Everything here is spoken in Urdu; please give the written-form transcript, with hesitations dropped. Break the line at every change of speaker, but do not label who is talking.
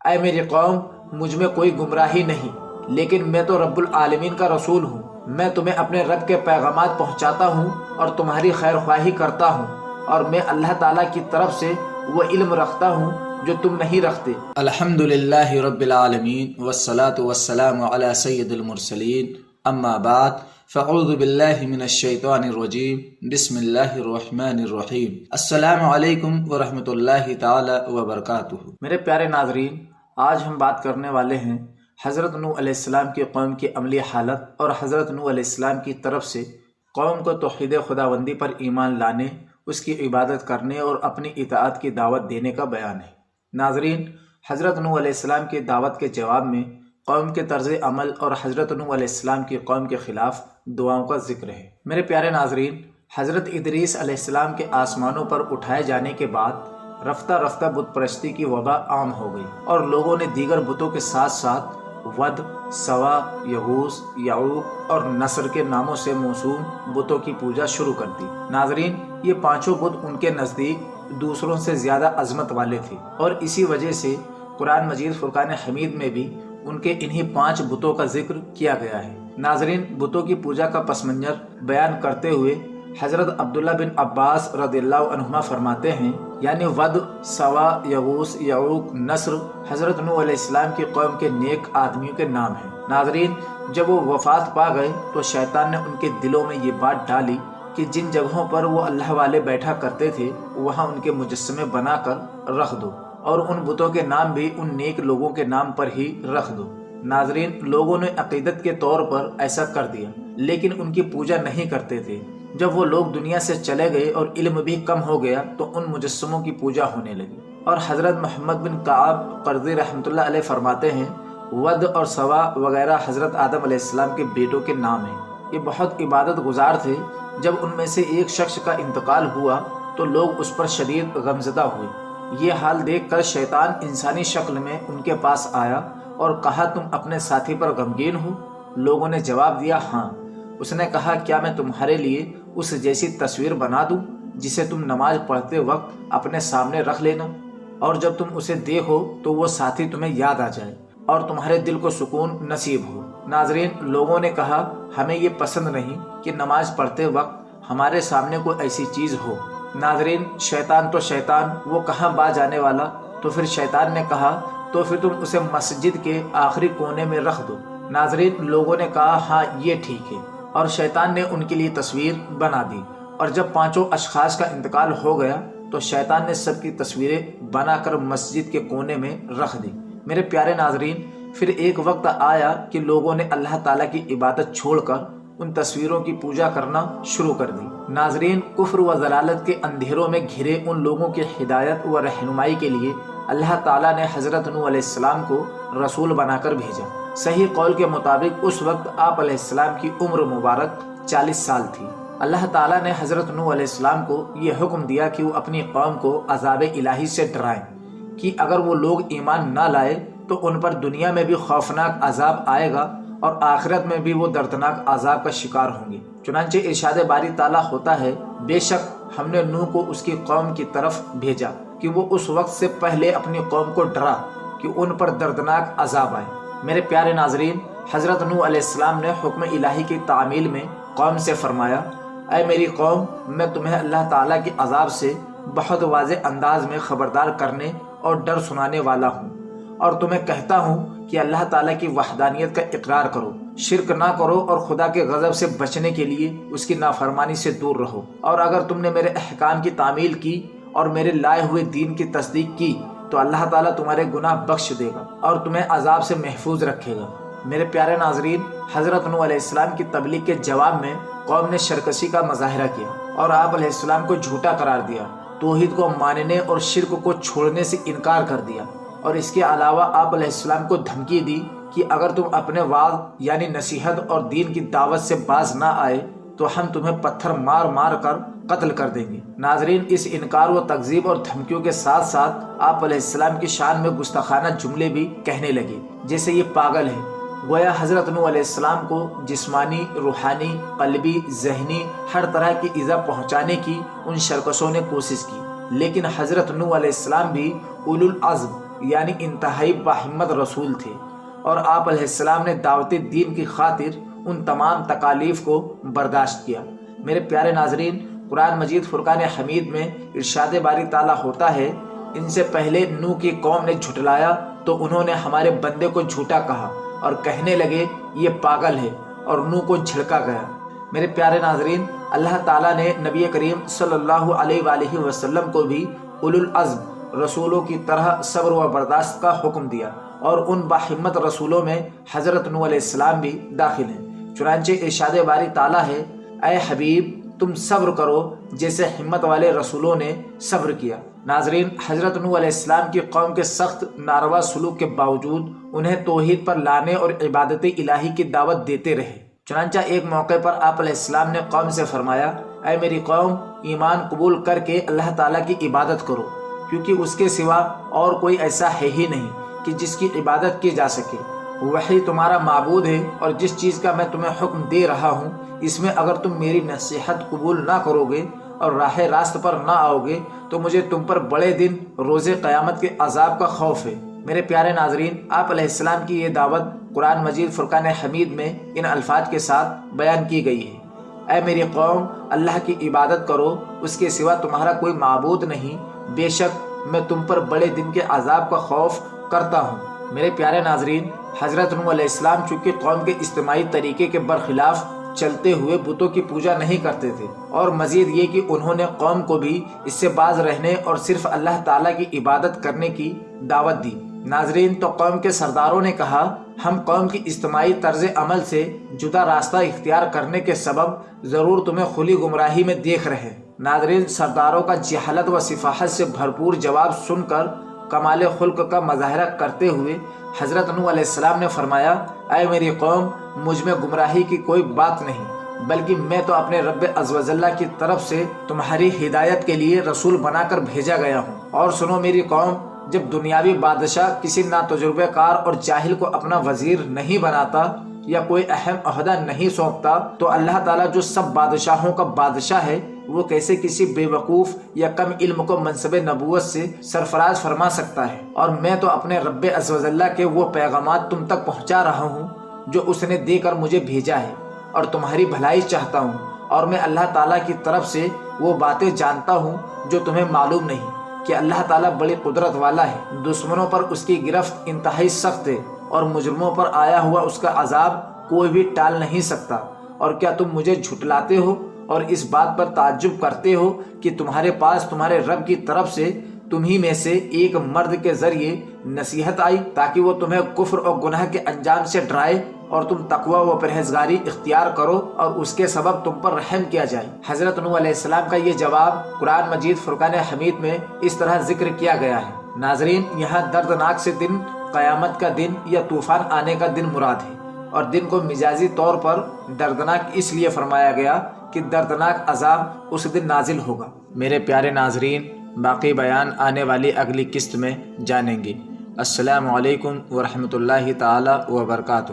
اے میری قوم، مجھ میں کوئی گمراہی نہیں، لیکن میں تو رب العالمین کا رسول ہوں۔ میں تمہیں اپنے رب کے پیغامات پہنچاتا ہوں اور تمہاری خیر خواہی کرتا ہوں، اور میں اللہ تعالیٰ کی طرف سے وہ علم رکھتا ہوں جو تم نہیں رکھتے۔ الحمد للہ رب العالمین والصلاة والسلام علی سید المرسلین، اما بعد فاعوذ باللہ من الشیطان الرجیم، بسم اللہ الرحمن الرحیم۔ السلام علیکم ورحمۃ اللہ تعالی وبرکاتہ۔ میرے پیارے ناظرین، آج ہم بات کرنے والے ہیں حضرت نوح علیہ السلام کی قوم کی عملی حالت اور حضرت نوح علیہ السلام کی طرف سے قوم کو توحید خداوندی پر ایمان لانے، اس کی عبادت کرنے اور اپنی اطاعت کی دعوت دینے کا بیان ہے۔ ناظرین، حضرت نوح علیہ السلام کی دعوت کے جواب میں قوم کے طرز عمل اور حضرت نوح علیہ السلام کی قوم کے خلاف دعاؤں کا ذکر ہے۔ میرے پیارے ناظرین، حضرت ادریس علیہ السلام کے آسمانوں پر اٹھائے جانے کے بعد رفتہ رفتہ بت پرستی کی وبا عام ہو گئی، اور لوگوں نے دیگر بتوں کے ساتھ ساتھ ود، سوا، یغوث، یعوق اور نصر کے ناموں سے موسوم بتوں کی پوجا شروع کر دی۔ ناظرین، یہ پانچوں بت ان کے نزدیک دوسروں سے زیادہ عظمت والے تھے، اور اسی وجہ سے قرآن مجید فرقان حمید میں بھی ان کے انہی 5 بتوں کا ذکر کیا گیا ہے۔ ناظرین، بتوں کی پوجا کا پس منظر بیان کرتے ہوئے حضرت عبداللہ بن عباس رضی اللہ عنہما فرماتے ہیں، یعنی ود، سوا، یغوث، یعوق، نصر حضرت نوح علیہ السلام کی قوم کے نیک آدمیوں کے نام ہیں۔ ناظرین، جب وہ وفات پا گئے تو شیطان نے ان کے دلوں میں یہ بات ڈالی کہ جن جگہوں پر وہ اللہ والے بیٹھا کرتے تھے وہاں ان کے مجسمے بنا کر رکھ دو، اور ان بتوں کے نام بھی ان نیک لوگوں کے نام پر ہی رکھ دو۔ ناظرین، لوگوں نے عقیدت کے طور پر ایسا کر دیا، لیکن ان کی پوجا نہیں کرتے تھے۔ جب وہ لوگ دنیا سے چلے گئے اور علم بھی کم ہو گیا تو ان مجسموں کی پوجا ہونے لگی۔ اور حضرت محمد بن کعب قرظی رحمۃ اللہ علیہ فرماتے ہیں، ود اور سوا وغیرہ حضرت آدم علیہ السلام کے بیٹوں کے نام ہیں۔ یہ بہت عبادت گزار تھے۔ جب ان میں سے ایک شخص کا انتقال ہوا تو لوگ اس پر شدید غمزدہ ہوئے۔ یہ حال دیکھ کر شیطان انسانی شکل میں ان کے پاس آیا اور کہا، تم اپنے ساتھی پر غمگین ہو؟ لوگوں نے جواب دیا، ہاں۔ اس نے کہا، کیا میں تمہارے لیے اس جیسی تصویر بنا دوں جسے تم نماز پڑھتے وقت اپنے سامنے رکھ لینا، اور جب تم اسے دیکھو تو وہ ساتھی تمہیں یاد آ جائے اور تمہارے دل کو سکون نصیب ہو۔ ناظرین، لوگوں نے کہا، ہمیں یہ پسند نہیں کہ نماز پڑھتے وقت ہمارے سامنے کوئی ایسی چیز ہو۔ ناظرین، شیطان تو شیطان، وہ کہاں باز آنے والا؟ تو پھر شیطان نے کہا، تو پھر تم اسے مسجد کے آخری کونے میں رکھ دو۔ ناظرین، لوگوں نے کہا، ہاں یہ ٹھیک ہے، اور شیطان نے ان کے لیے تصویر بنا دی۔ اور جب 5 اشخاص کا انتقال ہو گیا تو شیطان نے سب کی تصویریں بنا کر مسجد کے کونے میں رکھ دی۔ میرے پیارے ناظرین، پھر ایک وقت آیا کہ لوگوں نے اللہ تعالیٰ کی عبادت چھوڑ کر ان تصویروں کی پوجا کرنا شروع کر دی۔ ناظرین، کفر و ضلالت کے اندھیروں میں گھرے ان لوگوں کی ہدایت و رہنمائی کے لیے اللہ تعالیٰ نے حضرت نوح علیہ السلام کو رسول بنا کر بھیجا۔ صحیح قول کے مطابق اس وقت آپ علیہ السلام کی عمر مبارک 40 سال تھی۔ اللہ تعالیٰ نے حضرت نوح علیہ السلام کو یہ حکم دیا کہ وہ اپنی قوم کو عذاب الہی سے ڈرائیں، کہ اگر وہ لوگ ایمان نہ لائے تو ان پر دنیا میں بھی خوفناک عذاب آئے گا اور آخرت میں بھی وہ دردناک عذاب کا شکار ہوں گے۔ چنانچہ ارشاد باری تعالیٰ ہوتا ہے، بے شک ہم نے نوح کو اس کی قوم کی طرف بھیجا کہ وہ اس وقت سے پہلے اپنی قوم کو ڈرا کہ ان پر دردناک عذاب آئے۔ میرے پیارے ناظرین، حضرت نوح علیہ السلام نے حکم الہی کی تعمیل میں قوم سے فرمایا، اے میری قوم، میں تمہیں اللہ تعالیٰ کے عذاب سے بہت واضح انداز میں خبردار کرنے اور ڈر سنانے والا ہوں، اور تمہیں کہتا ہوں کہ اللہ تعالیٰ کی وحدانیت کا اقرار کرو، شرک نہ کرو، اور خدا کے غضب سے بچنے کے لیے اس کی نافرمانی سے دور رہو۔ اور اگر تم نے میرے احکام کی تعمیل کی اور میرے لائے ہوئے دین کی تصدیق کی تو اللہ تعالیٰ تمہارے گناہ بخش دے گا اور تمہیں عذاب سے محفوظ رکھے گا۔ میرے پیارے ناظرین، حضرت نوح علیہ السلام کی تبلیغ کے جواب میں قوم نے سرکشی کا مظاہرہ کیا اور آپ علیہ السلام کو جھوٹا قرار دیا، توحید کو ماننے اور شرک کو چھوڑنے سے انکار کر دیا، اور اس کے علاوہ آپ علیہ السلام کو دھمکی دی کہ اگر تم اپنے وعظ یعنی نصیحت اور دین کی دعوت سے باز نہ آئے تو ہم تمہیں پتھر مار مار کر قتل کر دیں گے۔ ناظرین، اس انکار و تکذیب اور دھمکیوں کے ساتھ ساتھ آپ علیہ السلام کی شان میں گستاخانہ جملے بھی کہنے لگے، جیسے یہ پاگل ہے۔ گویا حضرت نوح علیہ السلام کو جسمانی، روحانی، قلبی، ذہنی ہر طرح کی ایذا پہنچانے کی ان شرکشوں نے کوشش کی، لیکن حضرت نوح علیہ السلام بھی اولو العزم یعنی انتہائی باہمت رسول تھے، اور آپ علیہ السلام نے دعوت دین کی خاطر ان تمام تکالیف کو برداشت کیا۔ میرے پیارے ناظرین، قرآن مجید فرقان حمید میں ارشاد باری تعالیٰ ہوتا ہے، ان سے پہلے نوح کی قوم نے جھٹلایا تو انہوں نے ہمارے بندے کو جھوٹا کہا اور کہنے لگے یہ پاگل ہے، اور نوح کو جھڑکا گیا۔ میرے پیارے ناظرین، اللہ تعالیٰ نے نبی کریم صلی اللہ علیہ وآلہ وسلم کو بھی اولو العزم رسولوں کی طرح صبر و برداشت کا حکم دیا، اور ان باہمت رسولوں میں حضرت نوح علیہ السلام بھی داخل ہیں۔ چنانچہ ارشاد باری تعالیٰ ہے، اے حبیب تم صبر کرو جیسے ہمت والے رسولوں نے صبر کیا۔ ناظرین، حضرت نوح علیہ السلام کی قوم کے سخت ناروا سلوک کے باوجود انہیں توحید پر لانے اور عبادت الہی کی دعوت دیتے رہے۔ چنانچہ ایک موقع پر آپ علیہ السلام نے قوم سے فرمایا، اے میری قوم، ایمان قبول کر کے اللہ تعالیٰ کی عبادت کرو، کیونکہ اس کے سوا اور کوئی ایسا ہے ہی نہیں کہ جس کی عبادت کی جا سکے۔ وہی تمہارا معبود ہے، اور جس چیز کا میں تمہیں حکم دے رہا ہوں اس میں اگر تم میری نصیحت قبول نہ کرو گے اور راہ راست پر نہ آؤ گے تو مجھے تم پر بڑے دن روز قیامت کے عذاب کا خوف ہے۔ میرے پیارے ناظرین، آپ علیہ السلام کی یہ دعوت قرآن مجید فرقان حمید میں ان الفاظ کے ساتھ بیان کی گئی ہے، اے میری قوم، اللہ کی عبادت کرو، اس کے سوا تمہارا کوئی معبود نہیں، بے شک میں تم پر بڑے دن کے عذاب کا خوف کرتا ہوں۔ میرے پیارے ناظرین، حضرت نوح علیہ السلام چونکہ قوم کے اجتماعی طریقے کے برخلاف چلتے ہوئے بتوں کی پوجا نہیں کرتے تھے، اور مزید یہ کہ انہوں نے قوم کو بھی اس سے باز رہنے اور صرف اللہ تعالیٰ کی عبادت کرنے کی دعوت دی۔ ناظرین، تو قوم کے سرداروں نے کہا، ہم قوم کی اجتماعی طرز عمل سے جدا راستہ اختیار کرنے کے سبب ضرور تمہیں کھلی گمراہی میں دیکھ رہے ہیں۔ ناظرین، سرداروں کا جہالت و سفاہت سے بھرپور جواب سن کر کمال خلق کا مظاہرہ کرتے ہوئے حضرت نوح علیہ السلام نے فرمایا، اے میری قوم، مجھ میں گمراہی کی کوئی بات نہیں، بلکہ میں تو اپنے رب عز و جل کی طرف سے تمہاری ہدایت کے لیے رسول بنا کر بھیجا گیا ہوں۔ اور سنو میری قوم، جب دنیاوی بادشاہ کسی ناتجربہ کار اور جاہل کو اپنا وزیر نہیں بناتا یا کوئی اہم عہدہ نہیں سونپتا تو اللہ تعالیٰ جو سب بادشاہوں کا بادشاہ ہے وہ کیسے کسی بے وقوف یا کم علم کو منصب نبوت سے سرفراز فرما سکتا ہے؟ اور میں تو اپنے رب عز و جل کے وہ پیغامات تم تک پہنچا رہا ہوں جو اس نے دے کر مجھے بھیجا ہے، اور تمہاری بھلائی چاہتا ہوں، اور میں اللہ تعالیٰ کی طرف سے وہ باتیں جانتا ہوں جو تمہیں معلوم نہیں، کہ اللہ تعالیٰ بڑی قدرت والا ہے، دشمنوں پر اس کی گرفت انتہائی سخت ہے، اور مجرموں پر آیا ہوا اس کا عذاب کوئی بھی ٹال نہیں سکتا۔ اور کیا تم مجھے جھٹلاتے ہو اور اس بات پر تعجب کرتے ہو کہ تمہارے پاس تمہارے رب کی طرف سے تمہیں میں سے ایک مرد کے ذریعے نصیحت آئی تاکہ وہ تمہیں کفر اور گناہ کے انجام سے ڈرائے اور تم تقوی و پرہیزگاری اختیار کرو اور اس کے سبب تم پر رحم کیا جائے؟ حضرت نوح علیہ السلام کا یہ جواب قرآن مجید فرقان حمید میں اس طرح ذکر کیا گیا ہے۔ ناظرین، یہاں دردناک سے دن قیامت کا دن یا طوفان آنے کا دن مراد ہے، اور دن کو مجازی طور پر دردناک اس لیے فرمایا گیا کہ دردناک عذاب اس دن نازل ہوگا۔ میرے پیارے ناظرین، باقی بیان آنے والی اگلی قسط میں جانیں گے۔ السلام علیکم ورحمۃ اللہ تعالی وبرکاتہ۔